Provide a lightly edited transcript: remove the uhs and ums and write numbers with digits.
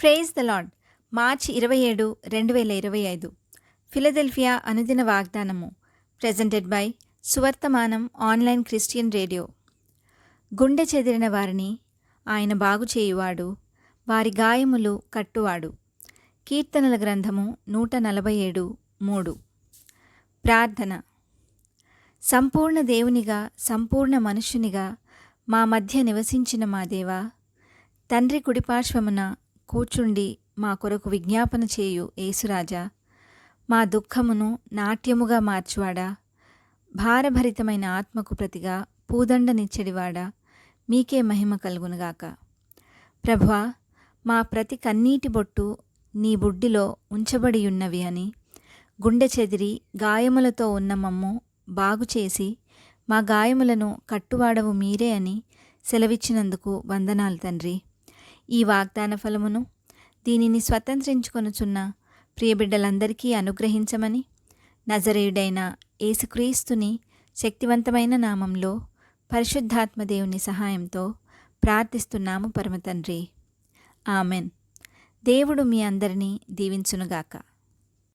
Praise the Lord. March 27, 2025 Philadelphia అనుదిన వాగ్దానము. Presented by Suvarthamanam online Christian radio. గుండె చెదిరిన వారిని ఆయన బాగు చేయువాడు, వారి గాయములు కట్టువాడు. కీర్తనల గ్రంథము 147:3. ప్రార్థన. సంపూర్ణ దేవునిగా, సంపూర్ణ మనుష్యునిగా మా మధ్య నివసించిన మా దేవా, తండ్రి కుడిపార్శ్వమున కూర్చుండి మా కొరకు విజ్ఞాపన చేయు యేసురాజా, మా దుఃఖమును నాట్యముగా మార్చువాడా, భారభరితమైన ఆత్మకు ప్రతిగా పూదండనిచ్చెడివాడా, మీకే మహిమ కలుగునుగాక. ప్రభువా, మా ప్రతి కన్నీటి బొట్టు నీ బుడ్డిలో ఉంచబడియున్నవి అని, గుండె చెదిరి గాయములతో ఉన్న మమ్ము బాగుచేసి మా గాయములను కట్టువాడవు మీరే అని సెలవిచ్చినందుకు వందనాలు తండ్రి. ఈ వాగ్దాన ఫలమును దీనిని స్వతంత్రించుకొనుచున్న ప్రియబిడ్డలందరికీ అనుగ్రహించమని నజరేయుడైన యేసుక్రీస్తుని శక్తివంతమైన నామంలో పరిశుద్ధాత్మ దేవుని సహాయంతో ప్రార్థిస్తున్నాము పరమతండ్రి. ఆమెన్. దేవుడు మీ అందరినీ దీవించునుగాక.